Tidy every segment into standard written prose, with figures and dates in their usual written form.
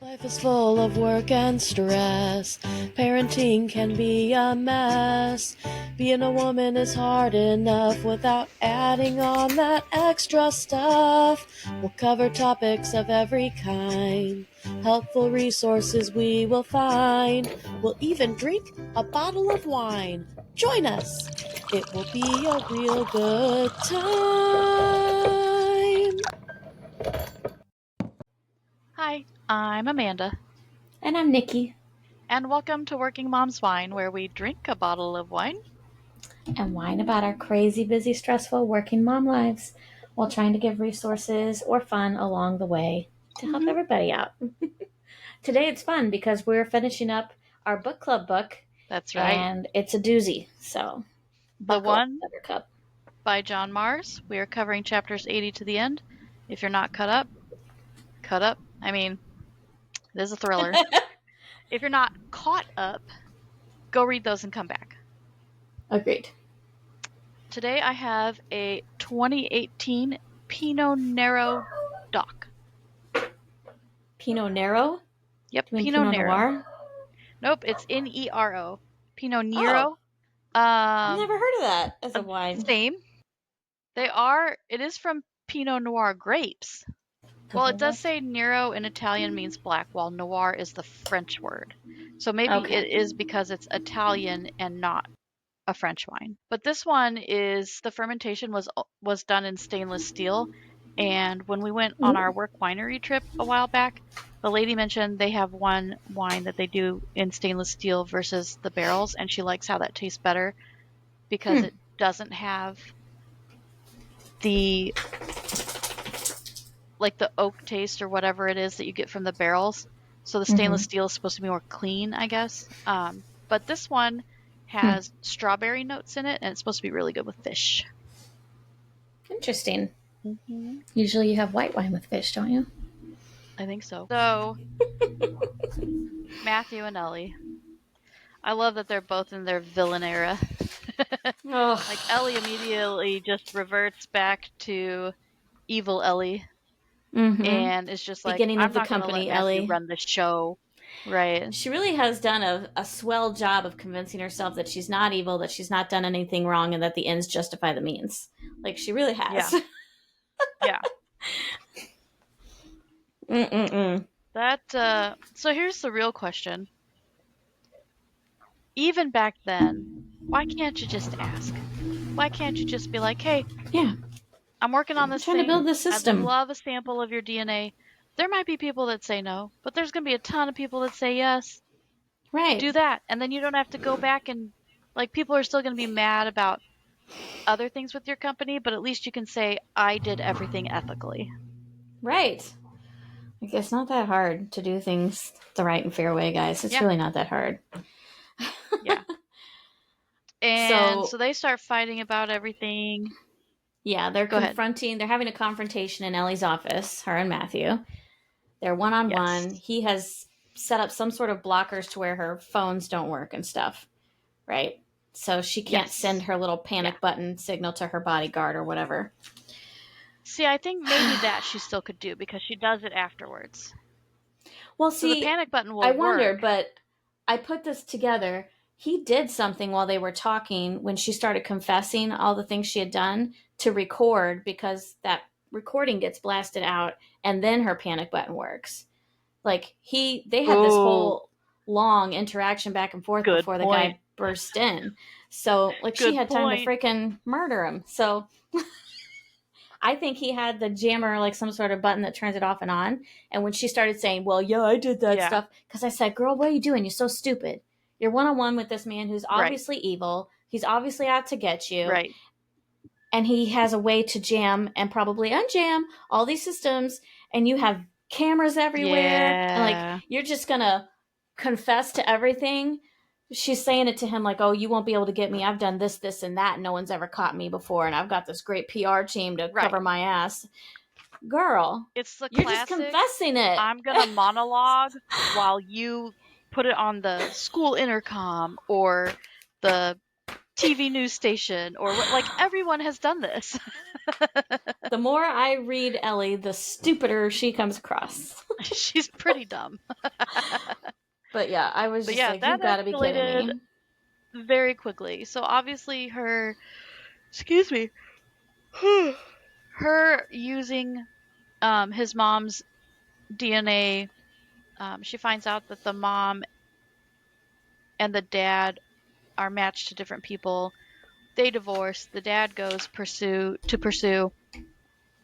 Life is full of work and stress. Parenting can be a mess. Being a woman is hard enough without adding on that extra stuff. We'll cover topics of every kind. Helpful resources we will find. We'll even drink a bottle of wine. Join us. It will be a real good time. Hi, I'm Amanda, And I'm Nikki, and welcome to Working Mom's Wine, where we drink a bottle of wine. and whine about our crazy, busy, stressful working mom lives while trying to give resources or fun along the way to help everybody out. Today it's fun because we're finishing up our book club book, That's right. and it's a doozy. So, The buckle up, one Buttercup. by John Mars. We are covering chapters 80 to the end. If you're not cut up, cut up. I mean, it is a thriller. If you're not caught up, go read those and come back. Agreed. Today I have a 2018 Pinot Nero DOC. Pinot Nero? Yep, Do you mean Pinot Pinot Nero. Noir? Nope, it's Nero. Pinot Oh. Nero. I've never heard of that as a wine. Same. It is from Pinot Noir grapes. Well, it does say Nero in Italian means black, while noir is the French word. So maybe it is because it's Italian and not a French wine. But this one the fermentation was done in stainless steel. And when we went on our work winery trip a while back, the lady mentioned they have one wine that they do in stainless steel versus the barrels, and she likes how that tastes better because it doesn't have the oak taste or whatever it is that you get from the barrels. So the stainless steel is supposed to be more clean, I guess. But this one has strawberry notes in it, and it's supposed to be really good with fish. Interesting. Usually you have white wine with fish, don't you? I think so. So, Matthew and Ellie. I love that they're both in their villain era. Like, Ellie immediately just reverts back to evil Ellie. And it's just like, Beginning I'm of the not going to let company, Matthew Ellie. run the show. Right. She really has done a swell job of convincing herself that she's not evil, that she's not done anything wrong, and that the ends justify the means. Like, she really has. Yeah. So here's the real question. Even back then, why can't you just ask? Why can't you just be like, hey, I'm working on this trying thing. to build this system. I'd love a sample of your DNA. There might be people that say no, but there's going to be a ton of people that say yes. Right. Do that. And then you don't have to go back and, like, people are still going to be mad about other things with your company, but at least you can say, I did everything ethically. Right. Like, it's not that hard to do things the right and fair way, guys. It's really not that hard. Yeah. And so they start fighting about everything. Yeah, they're they're having a confrontation in Ellie's office, her and Matthew. They're one-on-one. He has set up some sort of blockers to where her phones don't work and stuff, right? So she can't send her little panic button signal to her bodyguard or whatever. See, I think maybe that she still could do because she does it afterwards. Well, so the panic button will I work. wonder, but I put this together. He did something while they were talking when she started confessing all the things she had done to record, because that recording gets blasted out and then her panic button works. Like, they had this whole long interaction back and forth before the guy burst in. So, like, she had time to freaking murder him. So I think he had the jammer, like some sort of button that turns it off and on. And when she started saying, well, yeah, I did that stuff. Because I said, girl, what are you doing? You're so stupid. You're one-on-one with this man who's obviously evil. He's obviously out to get you. Right. And he has a way to jam and probably unjam all these systems. And you have cameras everywhere. And, like, you're just going to confess to everything. She's saying it to him like, oh, you won't be able to get me. I've done this, this, and that. And no one's ever caught me before. And I've got this great PR team to cover my ass. Girl, it's the you're classic, just confessing it. I'm going to monologue while you put it on the school intercom or the TV news station or what, like everyone has done this. The more I read Ellie, the stupider she comes across. She's pretty dumb. But yeah, I was But just yeah, like, that you've got to be kidding escalated me. very quickly. So obviously excuse me, her using his mom's DNA, she finds out that the mom and the dad are matched to different people. They divorce. The dad goes to pursue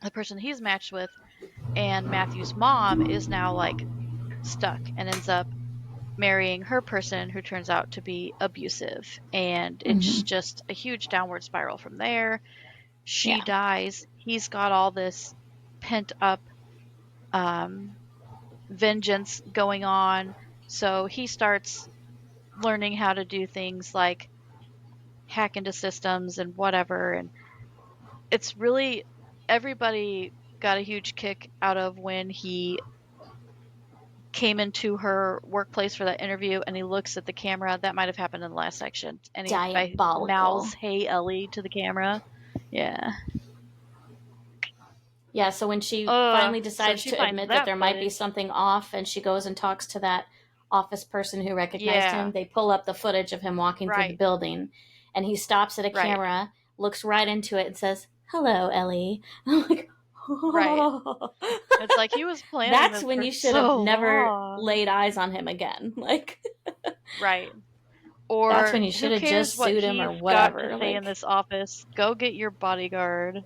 the person he's matched with, and Matthew's mom is now like stuck and ends up marrying her person who turns out to be abusive. And it's Mm-hmm. just a huge downward spiral from there. She Yeah. dies. He's got all this pent up um, vengeance going on. So he starts learning how to do things like hack into systems and whatever. And it's really, everybody got a huge kick out of when he came into her workplace for that interview and he looks at the camera. That might have happened in the last section. And he Diabolical. mouths, "Hey, Ellie," to the camera. Yeah. Yeah, so when she Ugh. finally So decides she to finds admit that that there might be footage. something off and she goes and talks to that office person who recognized him, Yeah. they pull up the footage of him walking through the Right. building and he stops at a Right. camera, looks right into it and says, "Hello, Ellie." I'm like, Right. oh. It's like he was planning That's this when for you should have so never long. laid eyes on him again. Like, Right. that's Or when you who should have cares just what sued him he's or got to whatever. say in Like, this office? Go get your bodyguard.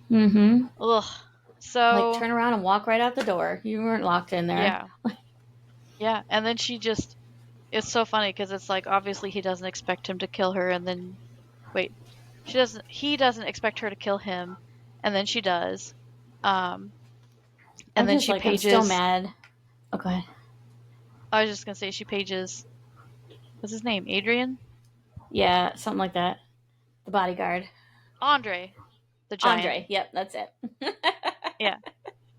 mm-hmm. Ugh. Like, So, turn around and walk right out the door. You weren't locked in there. yeah. Yeah. And then she just, it's so funny because it's like obviously he doesn't expect him to kill her and then, wait, he doesn't expect her to kill him and then she does. Um, and I'm then just she like, I'm still pages, mad. Okay. I was just going to say she pages, what's his name? Adrian? Yeah, something like that. The bodyguard. Andre, the giant. Andre. Yep, that's it. Yeah.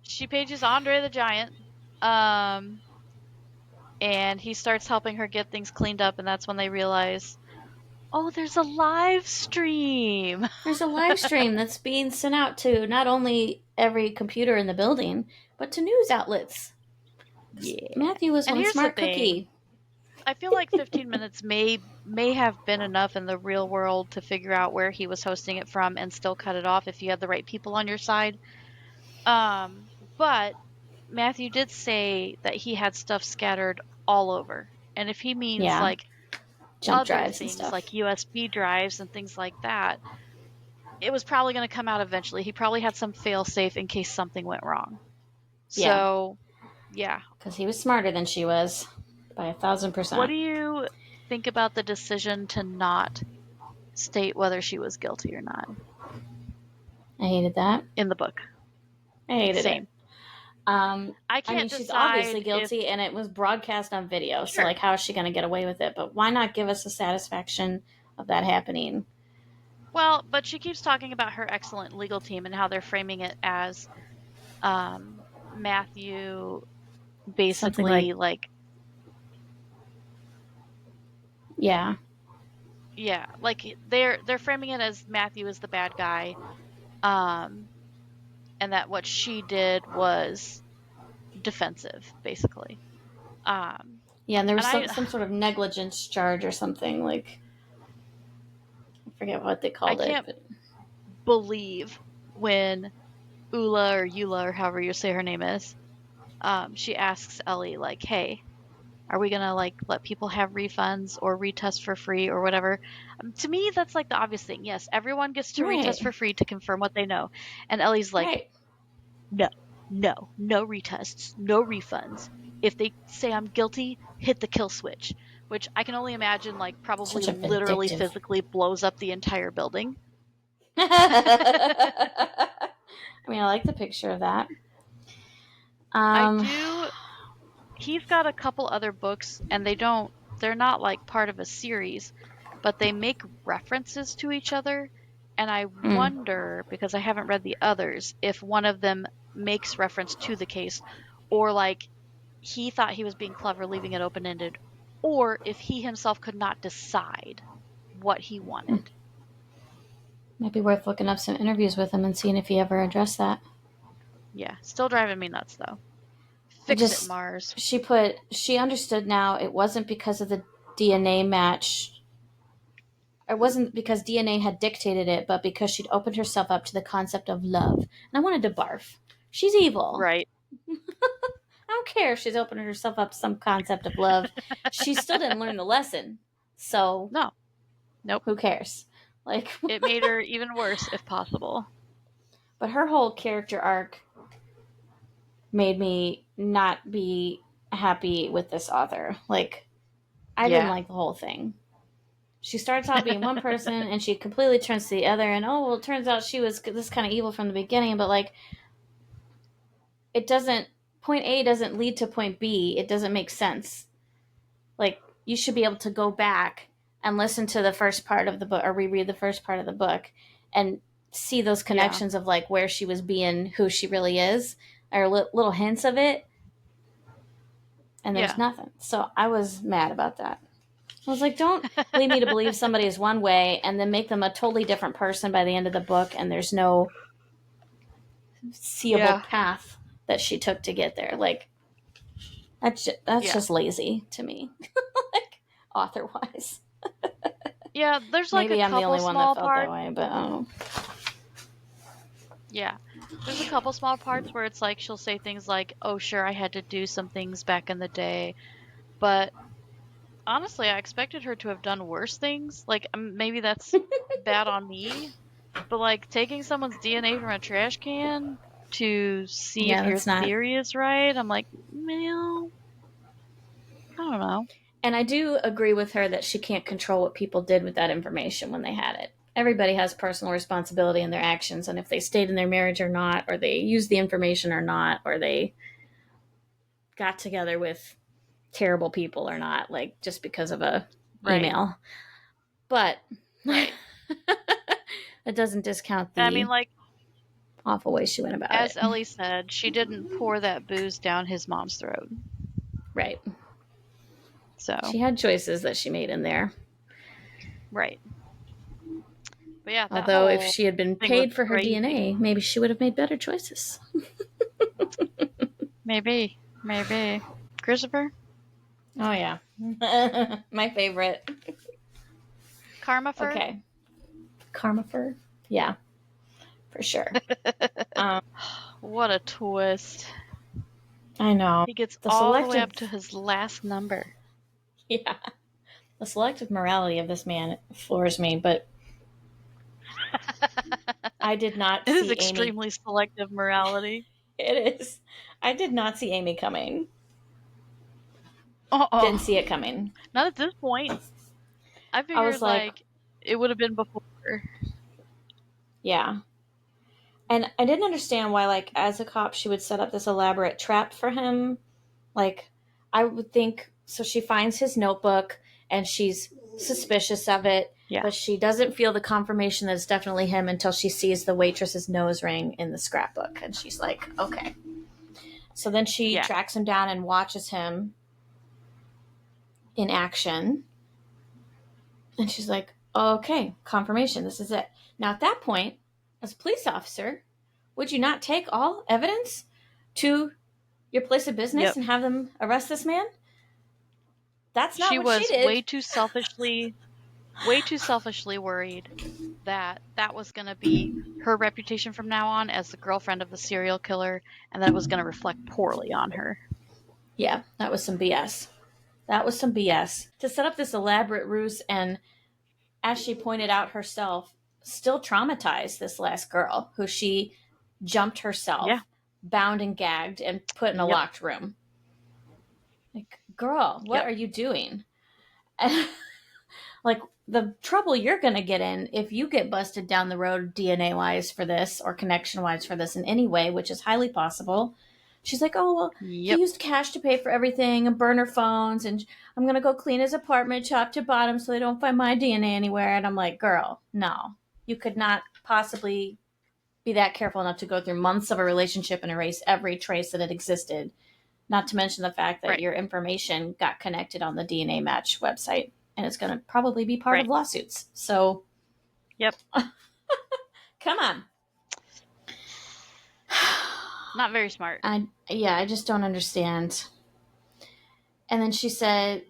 She pages Andre the giant. Um, and he starts helping her get things cleaned up, and that's when they realize, oh, there's a live stream. There's a live stream that's being sent out to not only every computer in the building, but to news outlets. Yeah. Matthew was And one here's the smart thing. cookie. I feel like 15 minutes may have been enough in the real world to figure out where he was hosting it from and still cut it off if you had the right people on your side. But Matthew did say that he had stuff scattered all over. And if he means Yeah, like jump other drives and things stuff. like USB drives and things like that, it was probably going to come out eventually. He probably had some fail safe in case something went wrong. Yeah, So, yeah. because he was smarter than she was by 1,000%. What do you think about the decision to not state whether she was guilty or not I hated that. in the book? I hated it. Same. I I mean, can't she's obviously decide if, guilty, and it was broadcast on video. So, sure. like, how is she going to get away with it? But why not give us the satisfaction of that happening? Well, but she keeps talking about her excellent legal team and how they're framing it as Matthew Something like, basically like, yeah, yeah, like they're framing it as Matthew is the bad guy, um, and that what she did was defensive, basically. Um, yeah. And there was and some sort of negligence charge or something. Like, I forget what they I called it, can't but believe when Ula or however you say her name is, she asks Ellie like, "Hey, are we gonna like let people have refunds or retest for free or whatever?" To me, that's like the obvious thing. Yes, everyone gets to retest right, for free to confirm what they know, and Ellie's like, right. "No, no retests, no refunds. If they say I'm guilty, hit the kill switch." Which I can only imagine like probably Such a literally vindictive. physically blows up the entire building. I mean, I like the picture of that. I Um, do. He's got a couple other books, and they're not like part of a series, but they make references to each other. And I mm, wonder, because I haven't read the others, if one of them makes reference to the case, or like he thought he was being clever leaving it open ended, or if he himself could not decide what he wanted. Might be worth looking up some interviews with him and seeing if he ever addressed that. Yeah, still driving me nuts though. Fix it, Mars. She understood now it wasn't because of the DNA match. It wasn't because DNA had dictated it, but because she'd opened herself up to the concept of love. And I wanted to barf. She's evil. Right. I don't care if she's opening herself up to some concept of love. She still didn't learn the lesson. So No. Nope. Who cares? Like it made her even worse if possible. But her whole character arc made me not be happy with this author. Like I didn't like the whole thing. She starts out being one person and she completely turns to the other, and it turns out she was this kind of evil from the beginning, but like it doesn't, point A doesn't lead to point B. It doesn't make sense. Like you should be able to go back and listen to the first part of the book or reread the first part of the book and see those connections of like where she was being who she really is, or little hints of it. And there's nothing. So I was mad about that. I was like, don't lead me to believe somebody is one way and then make them a totally different person by the end of the book, and there's no seeable path that she took to get there. Like, that's just lazy to me, like author-wise. Yeah, there's like maybe a I'm the couple only one that small felt parts. that way, but I don't know. Yeah, there's a couple small parts where it's like she'll say things like, "Oh, sure, I had to do some things back in the day," but honestly, I expected her to have done worse things. Like, maybe that's bad on me, but like taking someone's DNA from a trash can to see if your theory is right, I'm like, well, I don't know. And I do agree with her that she can't control what people did with that information when they had it. Everybody has personal responsibility in their actions, and if they stayed in their marriage or not, or they used the information or not, or they got together with terrible people or not, like just because of a email. But right. It doesn't discount the awful way she went about it. As Ellie said, she didn't pour that booze down his mom's throat. Right. So she had choices that she made in there. Right. But yeah, although if she had been paid for her DNA, maybe she would have made better choices. Maybe. Christopher? Oh yeah. My favorite. Karma-fer? Okay. Karma-fer? Yeah. For sure. What a twist. I know. He gets all the way up to his last number. Yeah. The selective morality of this man floors me, but I did not see Amy. It is extremely selective morality. It is. I did not see Amy coming. Didn't see it coming. Not at this point. I figured was like it would have been before. Yeah. And I didn't understand why, like, as a cop, she would set up this elaborate trap for him. Like, I would think, so she finds his notebook and she's suspicious of it, but she doesn't feel the confirmation that it's definitely him until she sees the waitress's nose ring in the scrapbook. And she's like, okay. So then she tracks him down and watches him in action. And she's like, okay, confirmation, this is it. Now, at that point, as a police officer, would you not take all evidence to your place of business and have them arrest this man? That's not what she did. She was way too selfishly worried that was going to be her reputation from now on as the girlfriend of the serial killer, and that it was going to reflect poorly on her. Yeah, that was some BS. To set up this elaborate ruse and, as she pointed out herself, still traumatized this last girl who she jumped herself, bound and gagged, and put in a locked room. Like, girl, what are you doing? Like, the trouble you're going to get in if you get busted down the road DNA-wise for this, or connection-wise for this in any way, which is highly possible. She's like, oh, well, he used cash to pay for everything and burner phones, and I'm going to go clean his apartment top to bottom so they don't find my DNA anywhere. And I'm like, girl, no. You could not possibly be that careful enough to go through months of a relationship and erase every trace that had existed. Not to mention the fact that your information got connected on the DNA match website. and it's going to probably be part Right. of lawsuits. So, Yep. come on. Not very smart. I just don't understand. And then she said,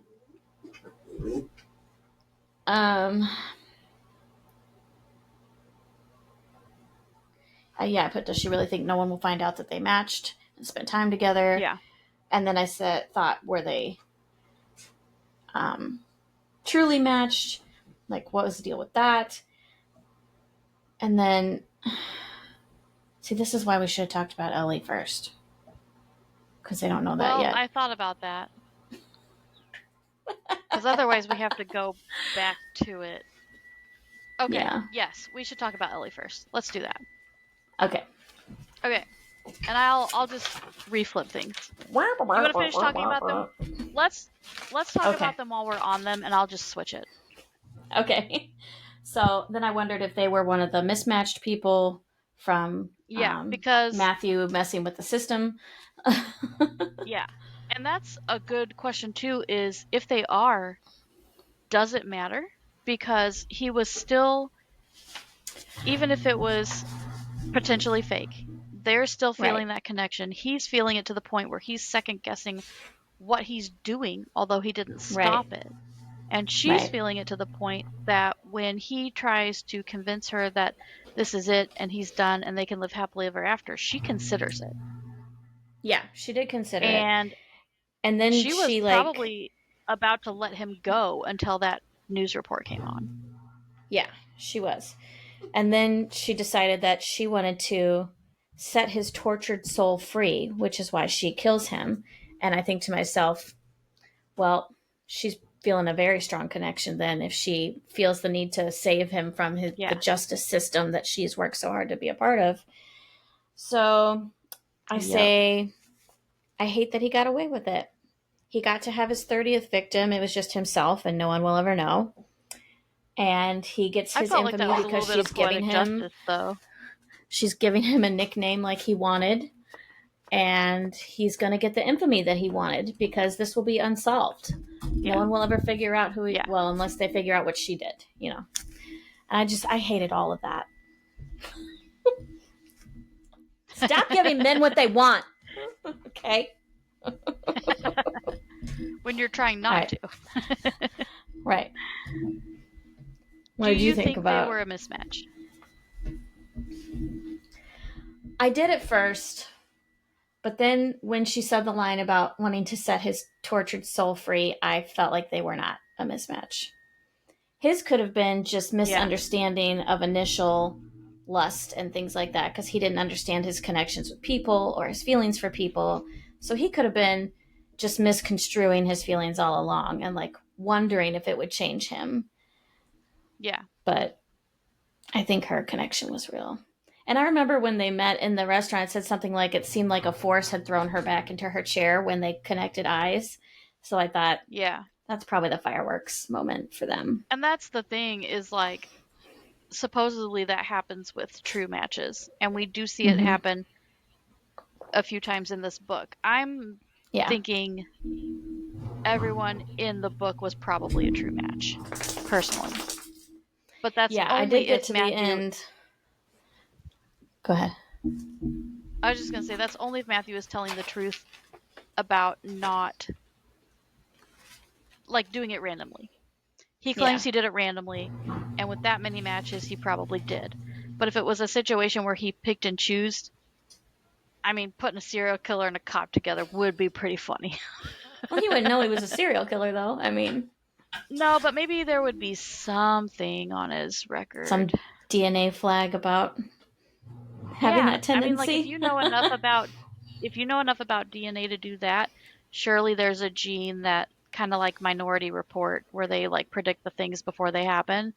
I put, does she really think no one will find out that they matched and spent time together? Yeah. And then I thought, were they truly matched? Like, what was the deal with that? And then, see, this is why we should have talked about Ellie first. Because they don't know that yet. I thought about that. Because otherwise we have to go back to it. Okay. Yeah. Yes, we should talk about Ellie first. Let's do that. Okay. Okay. And I'll just reflip things. You want to finish talking about them? Let's talk about them while we're on them, and I'll just switch it. Okay. So then I wondered if they were one of the mismatched people from because Matthew messing with the system. Yeah. And that's a good question too, is if they are, does it matter? Because he was still, even if it was potentially fake, they're still feeling that connection. He's feeling it to the point where he's second guessing what he's doing, although he didn't stop it. And she's feeling it to the point that when he tries to convince her that this is it and he's done and they can live happily ever after, she considers it. Yeah, she did consider it. And then she was probably about to let him go until that news report came on. Yeah, she was. And then she decided that she wanted to set his tortured soul free, which is why she kills him. And I think to myself, well, she's feeling a very strong connection then if she feels the need to save him from the justice system that she's worked so hard to be a part of. So I say, I hate that he got away with it. He got to have his 30th victim. It was just himself, and no one will ever know. And he gets his infamy like because she's giving him justice, though. She's giving him a nickname like he wanted, and he's going to get the infamy that he wanted because this will be unsolved. No one will ever figure out who well, unless they figure out what she did, And I hated all of that. Stop giving men what they want. Okay? When you're trying not to. Right. What Do did you think about? They were a mismatch? I did at first, but then when she said the line about wanting to set his tortured soul free, I felt like they were not a mismatch. His could have been just misunderstanding of initial lust and things like that because he didn't understand his connections with people or his feelings for people. So he could have been just misconstruing his feelings all along and like wondering if it would change him. Yeah. But I think her connection was real. And I remember when they met in the restaurant, it said something like it seemed like a force had thrown her back into her chair when they connected eyes. So I thought, that's probably the fireworks moment for them. And that's the thing is like, supposedly that happens with true matches. And we do see it happen a few times in this book. I'm thinking everyone in the book was probably a true match, personally. But that's only I did get to Matthew... the end. Go ahead. I was just going to say, that's only if Matthew is telling the truth about not, like, doing it randomly. He claims he did it randomly, and with that many matches, he probably did. But if it was a situation where he picked and chose, I mean, putting a serial killer and a cop together would be pretty funny. Well, he wouldn't know he was a serial killer, though. I mean... No, but maybe there would be something on his record. Some DNA flag about having that tendency. I mean, like, if you know enough about DNA to do that, surely there's a gene that kind of like Minority Report where they like predict the things before they happen.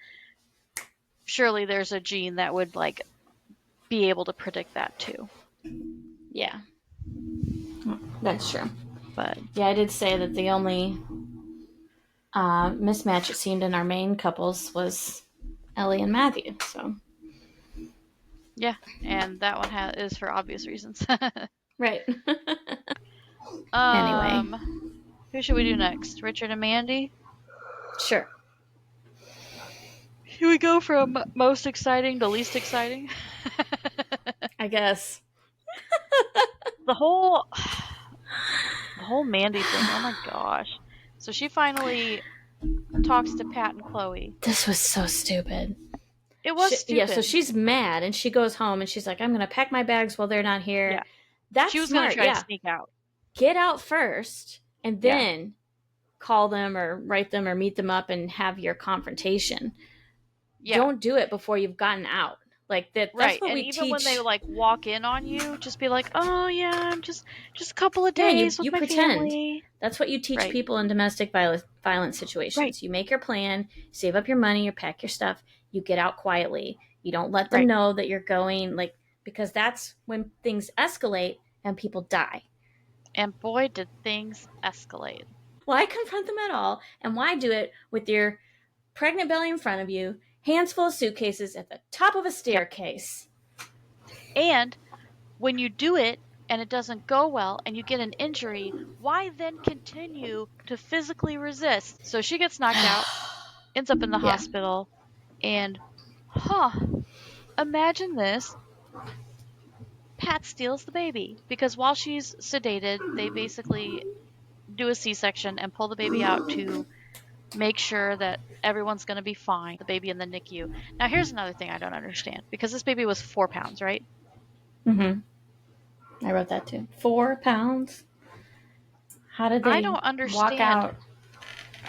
Surely there's a gene that would like be able to predict that too. Yeah. That's true. But yeah, I did say that the only mismatch it seemed in our main couples was Ellie and Matthew. So yeah, and that one is for obvious reasons. Right. Anyway, who should we do next? Richard and Mandy? Sure. Here we go from most exciting to least exciting. I guess. the whole the whole Mandy thing. Oh my gosh. So she finally talks to Pat and Chloe. This was so stupid. It was Yeah, so stupid. she's mad and she goes home and she's like, I'm going to pack my bags while they're not here. Yeah. That's She was going to smart. try to Yeah. sneak out. Get out first and Yeah. then call them or write them or meet them up and have your confrontation. Yeah. Don't do it before you've gotten out. Like that's Right. what And we even when teach. they like walk in on you, just be like, "Oh yeah, I'm just a couple of Yeah, days with you my pretend. family." That's what you teach Right. people in domestic violence Right. situations. You make your plan, save up your money, you pack your stuff, you get out quietly. You don't let them Right. know that you're going, like, because that's when things escalate and people die. And boy, did things escalate. Why confront them at all? And why do it with your pregnant belly in front of you, hands full of suitcases at the top of a staircase? And when you do it and it doesn't go well and you get an injury, why then continue to physically resist? So she gets knocked out, ends up in the Yeah. hospital, and imagine this. Pat steals the baby because while she's sedated, they basically do a C-section and pull the baby out to make sure that everyone's going to be fine. The baby in the NICU. Now, here's another thing I don't understand because this baby was 4 pounds, right? Mm-hmm. I wrote that too. 4 pounds. How did I they don't walk understand. out?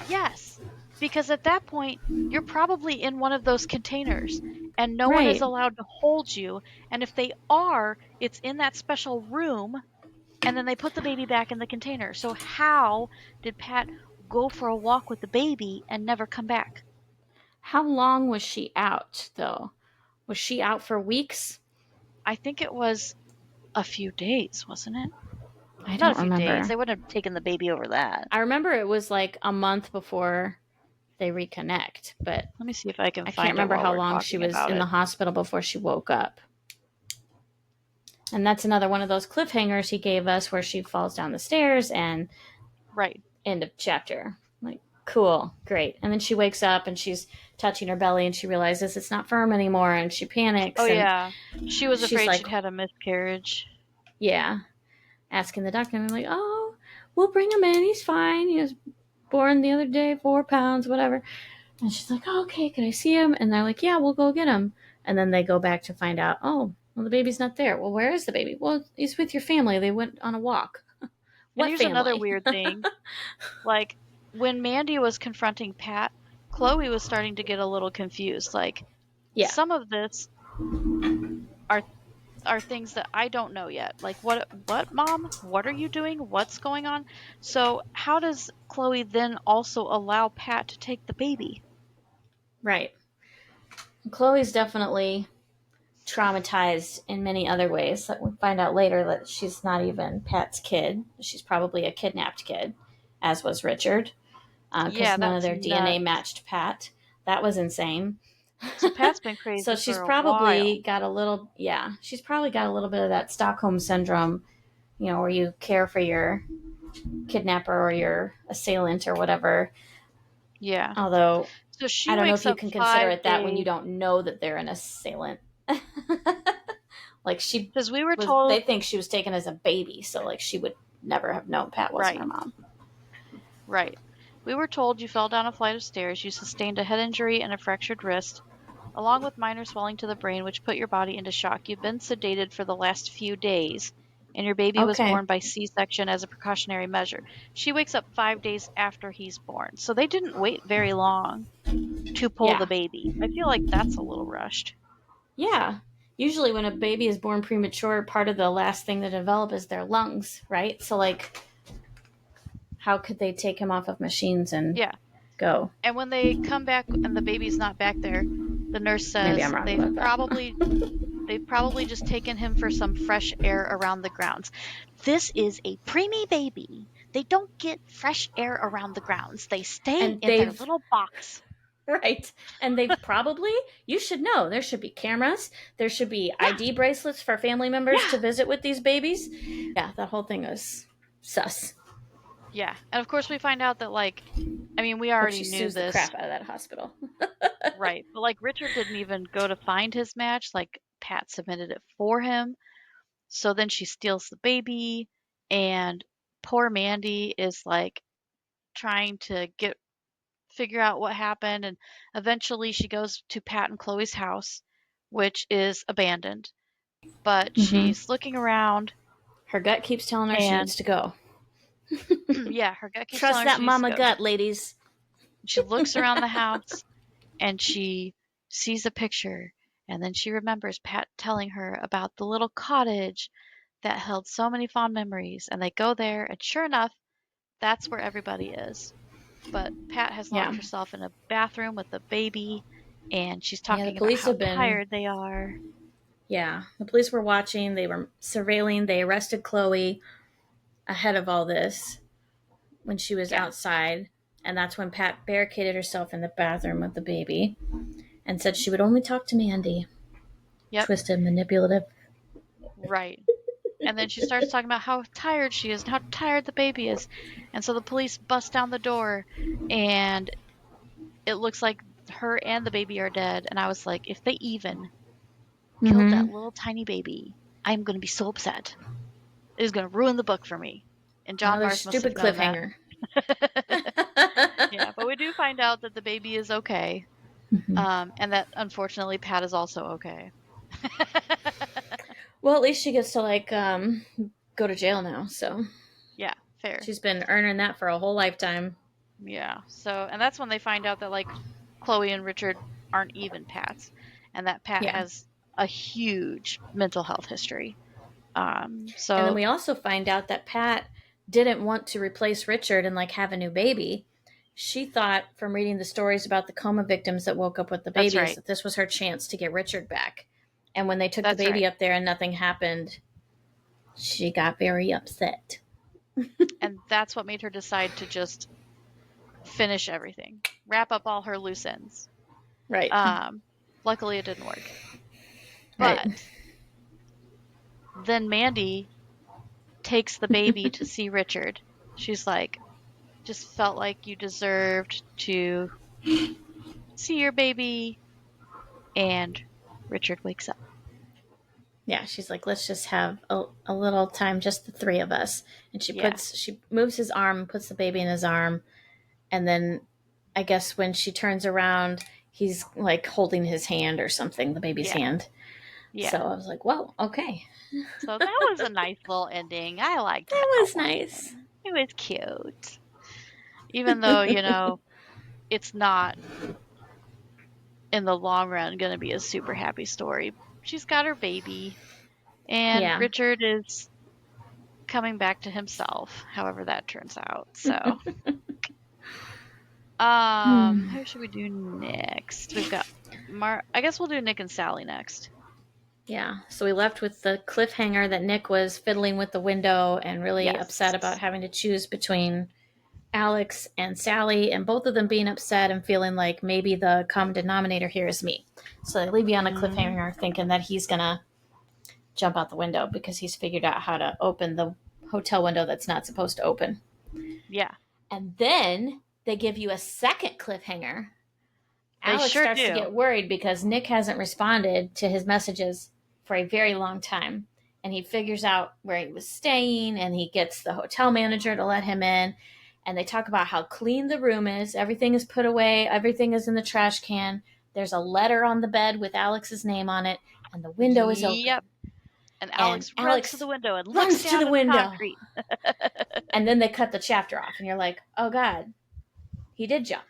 Yes, because at that point, you're probably in one of those containers and no one is Right. allowed to hold you. And if they are, it's in that special room and then they put the baby back in the container. So how did Pat go for a walk with the baby and never come back? How long was she out, though? Was she out for weeks? I think it was a few days, wasn't it? I Not a don't few days. remember. They wouldn't have taken the baby over that. I remember it was like a month before they reconnect, but Let me see if I can I can't find it remember while how we're long she talking was about in it. the hospital before she woke up. And that's another one of those cliffhangers he gave us where she falls down the stairs and Right. end of chapter. Like, cool, great. And then she wakes up and she's touching her belly and she realizes it's not firm anymore and she panics Oh, and yeah. She was she's afraid like, she'd had a miscarriage. yeah, asking the doctor and they're like, oh, we'll bring him in. He's fine. He was born the other day, 4 pounds, whatever. And she's like, oh, okay, can I see him? And they're like, yeah, we'll go get him. And then they go back to find out, oh, well, the baby's not there. Well, where is the baby? Well, he's with your family. They went on a walk. And What here's another family? weird thing. Like, when Mandy was confronting Pat, Chloe was starting to get a little confused. Like, Yeah, some of this are things that I don't know yet. Like, what, mom? What are you doing? What's going on? So, how does Chloe then also allow Pat to take the baby? right. Chloe's definitely traumatized in many other ways. That we find out later that she's not even Pat's kid. She's probably a kidnapped kid, as was Richard, Yeah, because none of that's their DNA nuts. matched Pat. That was insane. So Pat's been So crazy she's for a probably while. got a little, yeah, she's probably got a little bit of that Stockholm syndrome, where you care for your kidnapper or your assailant or whatever. Yeah. Although So she I don't know wakes if you up can consider 5 it that when you days don't know that they're an assailant. Like because we were they told, think she was taken as a baby, so like she would never have known Pat wasn't her right, mom. right. We were told you fell down a flight of stairs, you sustained a head injury and a fractured wrist, along with minor swelling to the brain, which put your body into shock. You've been sedated for the last few days, and your baby was Okay. born by C-section as a precautionary measure. She wakes up 5 days after he's born, so they didn't wait very long to pull the Yeah. baby. I feel like that's a little rushed. Yeah. Usually when a baby is born premature, part of the last thing to develop is their lungs, right? So like how could they take him off of machines and Yeah. go? And when they come back and the baby's not back there, the nurse Maybe says I'm wrong about that. they've probably just taken him for some fresh air around the grounds. This is a preemie baby. They don't get fresh air around the grounds. They stay And in their they've little box. right. And they've probably, you should know, there should be cameras. There should be Yeah. ID bracelets for family members Yeah. to visit with these babies. Yeah, that whole thing is sus. Yeah. And of course we find out that we Hope already she knew sues the this. crap out of that hospital. Right. But like Richard didn't even go to find his match. Like Pat submitted it for him. So then she steals the baby, and poor Mandy is like trying to figure out what happened, and eventually she goes to Pat and Chloe's house, which is abandoned. But Mm-hmm. she's looking around, Her gut keeps telling her she and needs to go. yeah, her gut keeps Trust telling her that she needs to mama go. gut, ladies. She looks around the house and she sees a picture, and then she remembers Pat telling her about the little cottage that held so many fond memories, and they go there, and sure enough, that's where everybody is. But Pat has Yeah. locked herself in a bathroom with a baby, and she's Yeah, the talking about police how have been. tired they are. Yeah, the police were watching. They were surveilling. They arrested Chloe ahead of all this when she was Yeah. outside. And that's when Pat barricaded herself in the bathroom with the baby and said she would only talk to Mandy. Yep. Twisted, manipulative. Right. And then she starts talking about how tired she is and how tired the baby is. And so the police bust down the door, and it looks like her and the baby are dead. And I was like, if they even killed that Mm-hmm. little tiny baby, I'm going to be so upset. It is going to ruin the book for me. And John Another Mars must stupid have known that. cliffhanger. Yeah, but we do find out that the baby is okay. Mm-hmm. And that unfortunately Pat is also okay. Well, at least she gets to go to jail now. So Yeah, fair. she's been earning that for a whole lifetime. Yeah. So, and that's when they find out that like Chloe and Richard aren't even Pats, and that Pat Yeah. has a huge mental health history. And then So we also find out that Pat didn't want to replace Richard and have a new baby. She thought from reading the stories about the coma victims that woke up with the that's babies right. that this was her chance to get Richard back. And when they took the That's baby right. up there and nothing happened, she got very upset. And that's what made her decide to just finish everything, wrap up all her loose ends. Right. Um, Luckily, it didn't work. Right. But then Mandy takes the baby to see Richard. She's like, just felt like you deserved to see your baby. And Richard wakes up. Yeah, she's like, let's just have a little time, just the three of us. And Yeah, she moves his arm and puts the baby in his arm. And then I guess when she turns around, he's like holding his hand or something, the baby's yeah, hand. So yeah. I was like, whoa, okay. So that was a nice little ending. I liked That that was nice. one. It was cute. Even though, it's not in the long run going to be a super happy story. She's got her baby, and Yeah. Richard is coming back to himself, however that turns out. So, Hmm. who should we do next? We've got I guess we'll do Nick and Sally next. Yeah. So we left with the cliffhanger that Nick was fiddling with the window and really upset about Yes. having to choose between Alex and Sally, and both of them being upset and feeling like maybe the common denominator here is me. So they leave you on a Hmm. cliffhanger thinking that he's going to jump out the window because he's figured out how to open the hotel window that's not supposed to open. Yeah, And then they give you a second cliffhanger. they Alex sure starts to do. get worried because Nick hasn't responded to his messages for a very long time. And he figures out where he was staying and he gets the hotel manager to let him in. And they talk about how clean the room is. Everything is put away, everything is in the trash can. There's a letter on the bed with Alex's name on it, and the window is Yep. open. And And Alex runs to the Alex window and looks runs to down the at the window. concrete. And then they cut the chapter off, and you're like, oh God, he did jump.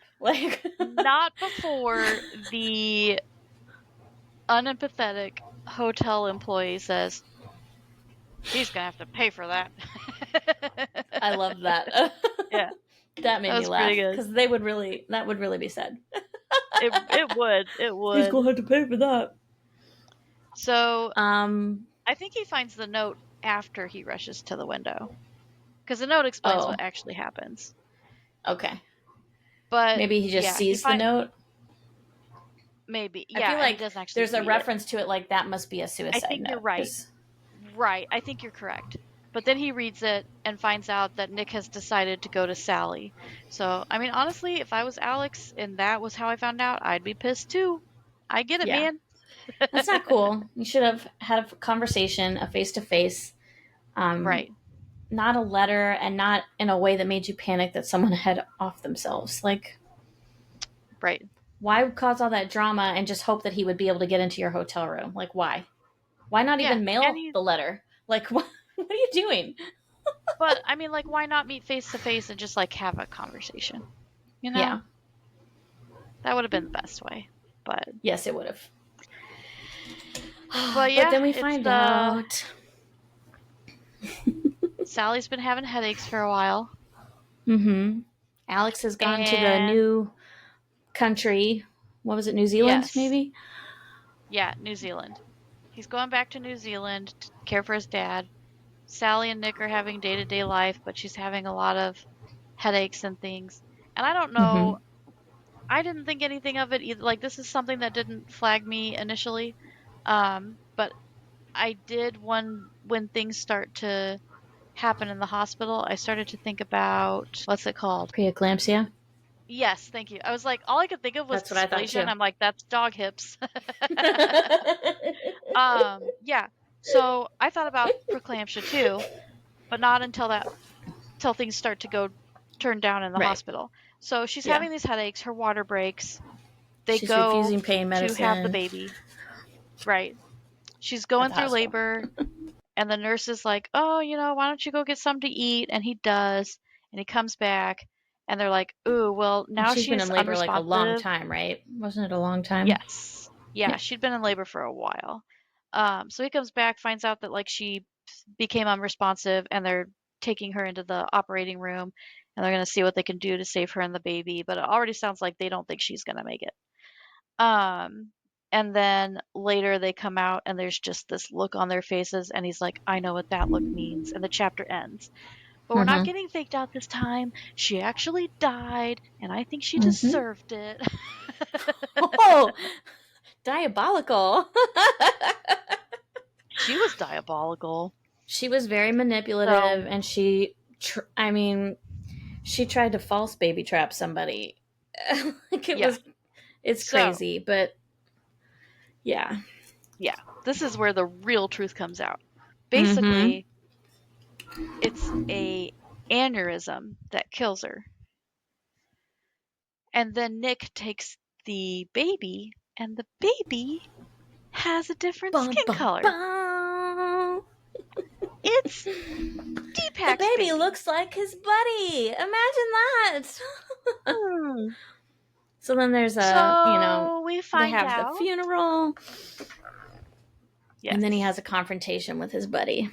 Not before the unempathetic hotel employee says, he's going to have to pay for that. I love that. Yeah, That that made me was pretty laugh good. because that would really be said. It would. It He's would. gonna have to pay for that. So Um. I think he finds the note after he rushes to the window. Because the note explains Oh. what actually happens. Okay. But Maybe he just yeah, sees the note. maybe. I Yeah, feel and he like doesn't actually there's a read it. reference to it, like that must be a I suicide think you're note. right. Right. I think you're correct. But then he reads it and finds out that Nick has decided to go to Sally. So, I mean, honestly, if I was Alex and that was how I found out, I'd be pissed too. I get it, Yeah. man. That's not cool. You should have had a conversation, a face to face, Right, not a letter, and not in a way that made you panic that someone had off themselves. Like, right. why cause all that drama and just hope that he would be able to get into your hotel room? Like, why? Why not Yeah, even and mail he, the letter? Like, what are you doing? but I mean, like, why not meet face to face and just like have a conversation? You Yeah. know, that would have been the best way. But, Yes, it would have. but But yeah, then we it's find out. Sally's been having headaches for a while, Mm-hmm. Alex has gone to the and new country. What was it? New Zealand, yes, maybe? yeah, New Zealand. He's going back to New Zealand to care for his dad. Sally and Nick are having day to day life, but she's having a lot of headaches and things. And I don't Mm-hmm. know, I didn't think anything of it either. Like, this is something that didn't flag me initially. But I did when things start to happen in the hospital, I started to think about what's it called? Preeclampsia. Yes, thank you. I was like, all I could think of was That's what I thought dysplasia, too. and I'm like, that's dog hips. Yeah. So I thought about preeclampsia too, but not until till things start to go turn down in the Right. hospital. So she's Yeah. having these headaches, her water breaks. They She's go refusing pain to have the medicine. baby. Right. She's At going the through hospital. labor, and the nurse is like, "Oh, why don't you go get something to eat?" And he does, and he comes back, and they're like, "Ooh, well, And now she's been she's in labor like a long unresponsive." time, right? Wasn't it a long time? Yes. Yeah, Yeah. she'd been in labor for a while. So he comes back, finds out that like she became unresponsive, and they're taking her into the operating room, and they're gonna see what they can do to save her and the baby. But it already sounds like they don't think she's gonna make it. Um, and then later they come out, and there's just this look on their faces, and he's like, "I know what that look means," and the chapter ends. But we're not Mm-hmm. getting faked out this time. She actually died, and I think she Mm-hmm. deserved it. Oh, diabolical. She was diabolical. She was very So, manipulative, and I mean, she tried to false baby trap somebody. Like yeah. it's So, crazy, but yeah. yeah. This is where the real truth comes out. Mm-hmm. Basically, it's a aneurysm that kills her. And then Nick takes the baby, and the baby has a different Bum, skin bum, color. bum. It's The Deepak's baby baby. looks like his buddy. Imagine that. Hmm. So then there's So we they find have the out. funeral, and then he has Yes. a confrontation with his buddy.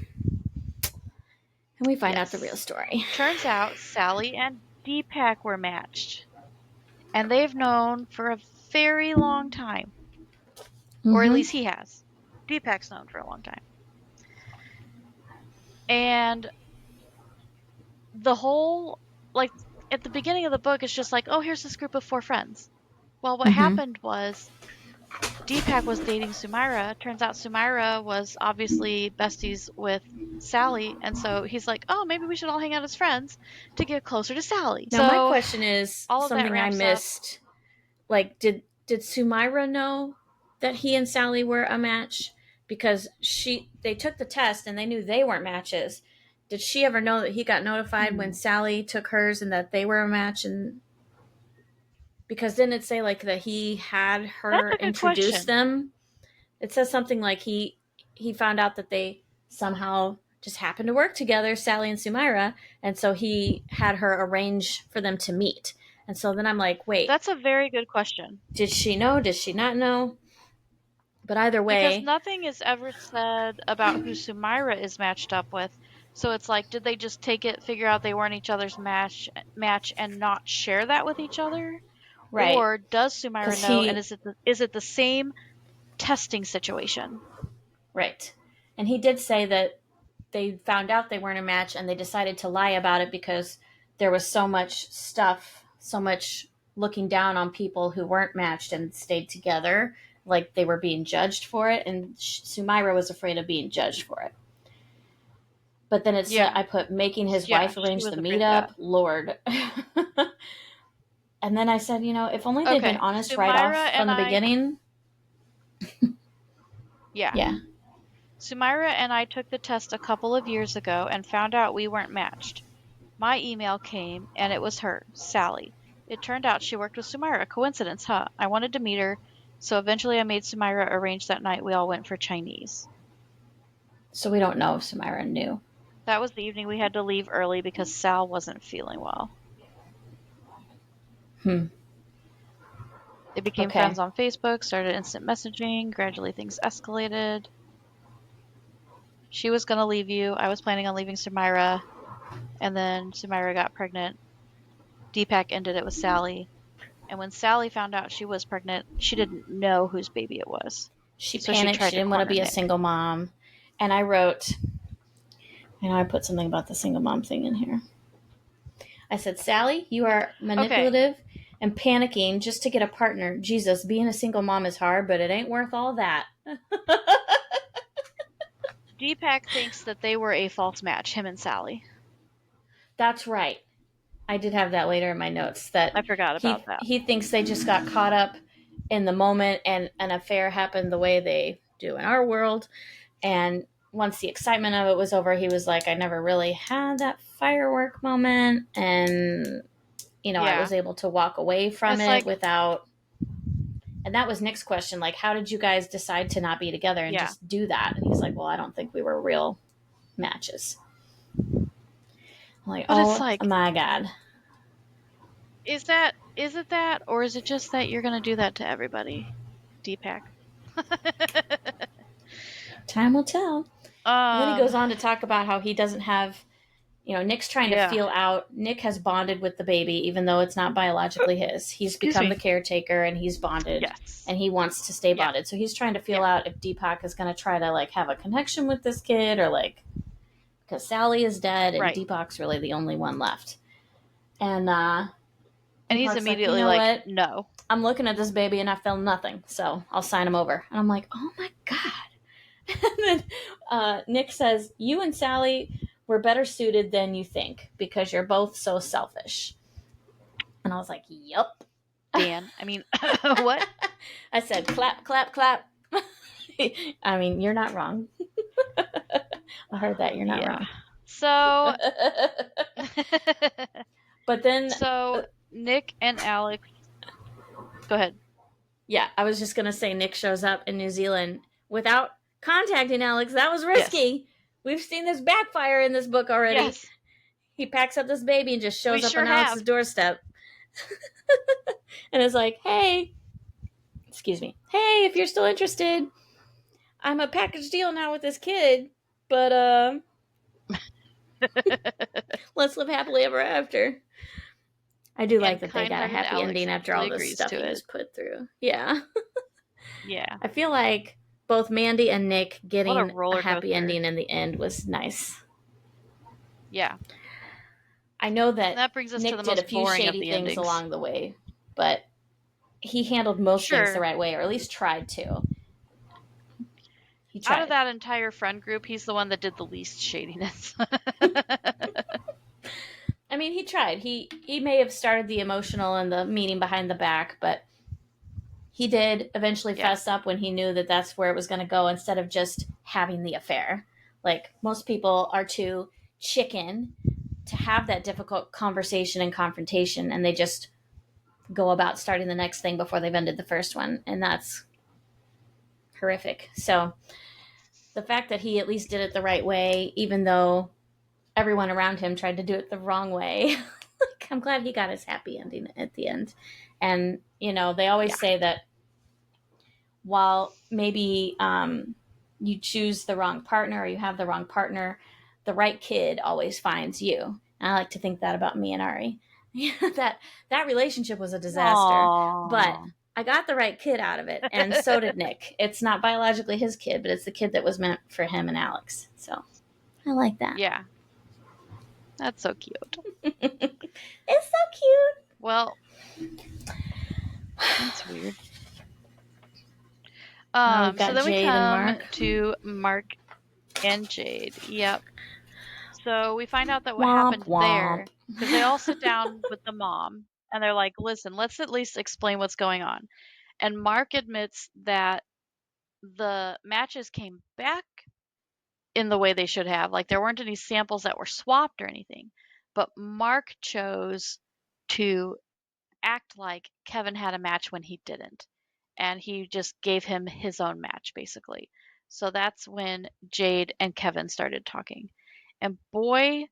And we find out the real Yes. story. Turns out Sally and Deepak were matched, and they've known for a very long time, or at Mm-hmm. least he has. Deepak's known for a long time. And the whole, like, at the beginning of the book, it's just like, oh, here's this group of four friends. Well, what Mm-hmm. happened was Deepak was dating Sumaira. Turns out Sumaira was obviously besties with Sally, and so he's like, oh, maybe we should all hang out as friends to get closer to Sally. Now my So question is all of that something I ramps up. missed. Like, did Sumaira know that he and Sally were a match? Because they took the test and they knew they weren't matches. Did she ever know that he got notified when Hmm. Sally took hers and that they were a match? And because didn't it say like that he had That's her a good introduce question. them? It says something like he found out that they somehow just happened to work together, Sally and Sumaira, and so he had her arrange for them to meet. And so then I'm like, wait, That's a very good question. did she know? Did she not know? But either Because way, nothing is ever said about who Sumaira is matched up with. So it's like, did they just take it, figure out they weren't each other's match and not share that with each other? right, Or does Sumaira because know, and he is it the same testing situation? right, and he did say that they found out they weren't a match and they decided to lie about it because there was so much stuff, so much looking down on people who weren't matched and stayed together, like they were being judged for it, and Sumaira was afraid of being judged for it. But then it's I put making his wife arrange the meetup. Lord. And then I said, if only they'd been honest right off from the beginning. Yeah. Sumaira and I took the test a couple of years ago and found out we weren't matched. My email came, and it was her, Sally. It turned out she worked with Sumaira. Coincidence, huh? I wanted to meet her, so eventually I made Sumaira arrange that night we all went for Chinese. So we don't know if Sumaira knew. That was the evening we had to leave early because Sal wasn't feeling well. They became friends on Facebook, started instant messaging, gradually things escalated. She was going to leave you. I was planning on leaving Sumaira, and then Sumaira got pregnant. Deepak ended it with Sally. And when Sally found out she was pregnant, she didn't know whose baby it was. She panicked. She didn't want to be a single mom. And I wrote, I put something about the single mom thing in here. I said, Sally, you are manipulative and panicking just to get a partner. Jesus, being a single mom is hard, but it ain't worth all that. Deepak thinks that they were a false match, him and Sally. That's right. I did have that later in my notes. That I forgot about that. He thinks they just got caught up in the moment and an affair happened the way they do in our world. And once the excitement of it was over, he was like, I never really had that firework moment. And, I was able to walk away from it without... And that was Nick's question. Like, how did you guys decide to not be together and just do that? And he's like, well, I don't think we were real matches. I'm like, my God. Is it that, or is it just that you're going to do that to everybody, Deepak? Time will tell. And then he goes on to talk about how he doesn't have, Nick's trying to feel out. Nick has bonded with the baby, even though it's not biologically his. He's become the caretaker and he's bonded and he wants to stay bonded. So he's trying to feel out if Deepak is going to try to have a connection with this kid or because Sally is dead and Deepak's really the only one left. And he's immediately like, no. I'm looking at this baby and I feel nothing, so I'll sign him over. And I'm like, oh my God. And then Nick says, you and Sally were better suited than you think because you're both so selfish. And I was like, yup. Dan, I mean, what? I said, clap, clap, clap. I mean, you're not wrong. I heard that. You're not wrong. So, but then... So, Nick and Alex... Go ahead. Yeah, I was just going to say Nick shows up in New Zealand without contacting Alex. That was risky. Yes. We've seen this backfire in this book already. Yes. He packs up this baby and just shows up on Alex's doorstep. And is like, hey, if you're still interested, I'm a package deal now with this kid, but let's live happily ever after. I do like that they got a happy ending after all this stuff he just put through. Yeah. Yeah. I feel like both Mandy and Nick getting a happy ending in the end was nice. Yeah. I know that brings us Nick to the did most a few shady things along the way, but he handled most things the right way, or at least tried to. He tried. Out of that entire friend group, he's the one that did the least shadiness. I mean, he tried. He may have started the emotional and the meaning behind the back, but he did eventually fess up when he knew that that's where it was going to go instead of just having the affair. Like, most people are too chicken to have that difficult conversation and confrontation, and they just go about starting the next thing before they've ended the first one, and that's horrific. So the fact that he at least did it the right way, even though everyone around him tried to do it the wrong way, I'm glad he got his happy ending at the end. And, they always say that while maybe you choose the wrong partner or you have the wrong partner, the right kid always finds you. And I like to think that about me and Ari. that relationship was a disaster. Aww. But I got the right kid out of it, and so did Nick. It's not biologically his kid, but it's the kid that was meant for him and Alex. So I like that. Yeah. That's so cute. It's so cute. Well, that's weird. So then we come to Mark and Jade. Yep. So we find out that what Womp happened there, womp. because they all sit down with the mom and they're like, listen, let's at least explain what's going on. And Mark admits that the matches came back in the way they should have. Like there weren't any samples that were swapped or anything. But Mark chose to act like Kevin had a match when he didn't. And he just gave him his own match, basically. So that's when Jade and Kevin started talking. And boy,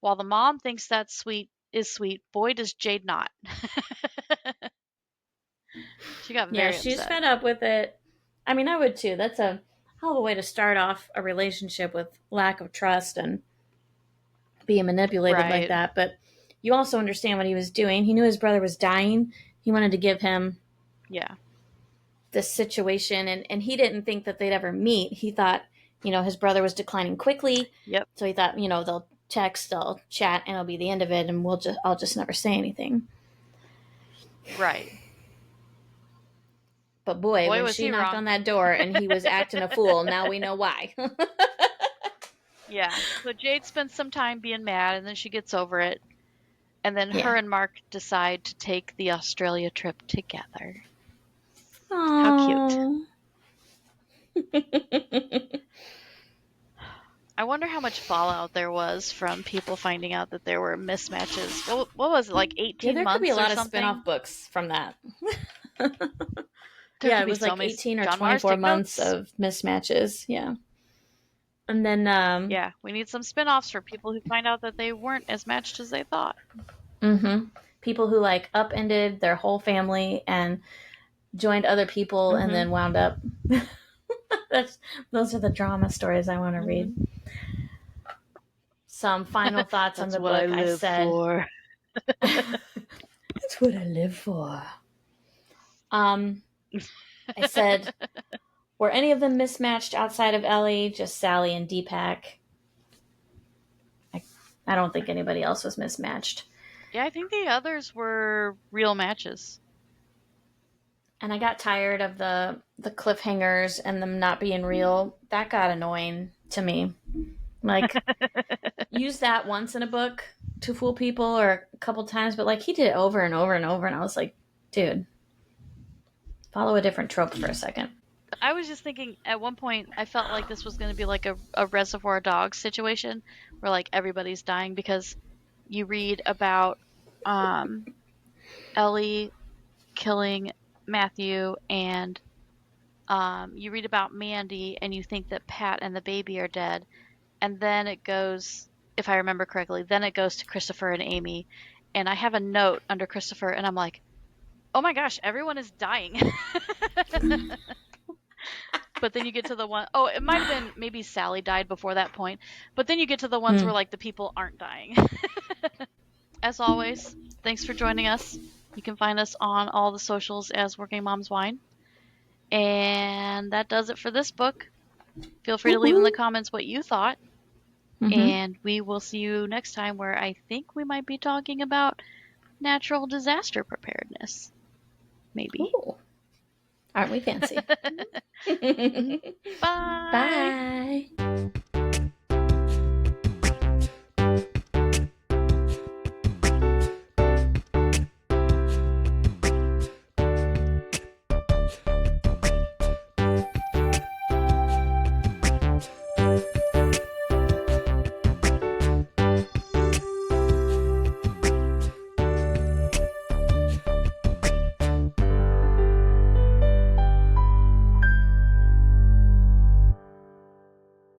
while the mom thinks that's sweet, boy does Jade not. She got Yeah, very she's upset. fed up with it. I mean, I would too. That's a hell of a way to start off a relationship with lack of trust and being manipulated like Right. that. But you also understand what he was doing. He knew his brother was dying. He wanted to give him Yeah. this situation, and he didn't think that they'd ever meet. He thought, his brother was declining quickly. Yep. So he thought, they'll text, they'll chat, and it'll be the end of it, and I'll just never say anything. Right. But boy, when was she he knocked wrong. on that door and he was acting a fool, now we know why. Yeah. So Jade spends some time being mad and then she gets over it. And then her Yeah. and Mark decide to take the Australia trip together. How cute. Aww. I wonder how much fallout there was from people finding out that there were mismatches. What was it, like Yeah, 18 there could be a months or lot of something? spin-off books from that. There Yeah, could it be was so like many. 18 or John Mars, 24 take months notes. of mismatches. Yeah. And then Yeah, we need some spin-offs for people who find out that they weren't as matched as they thought. people who like upended their whole family and joined other people and then wound up. Those are the drama stories I want to read. Some final thoughts on That's the what I book. I live said, for. that's what I live for. I said, were any of them mismatched outside of Ellie? Just Sally and Deepak. I don't think anybody else was mismatched. Yeah, I think the others were real matches. And I got tired of the cliffhangers and them not being real. That got annoying to me. Like, use that once in a book to fool people or a couple times, but like he did it over and over and over, and I was like, dude, follow a different trope for a second. I was just thinking at one point I felt like this was going to be like a Reservoir Dogs situation where like everybody's dying because you read about Ellie killing Matthew and you read about Mandy and you think that Pat and the baby are dead. And then it goes, if I remember correctly, then it goes to Christopher and Amy. And I have a note under Christopher and I'm like, oh my gosh, everyone is dying. But then you get to the one, oh, it might have been maybe Sally died before that point. But then you get to the ones where like the people aren't dying. As always, thanks for joining us. You can find us on all the socials as Working Moms Whine. And that does it for this book. Feel free to leave in the comments what you thought. And we will see you next time where I think we might be talking about natural disaster preparedness. Maybe. Ooh. Aren't we fancy? Bye. Bye.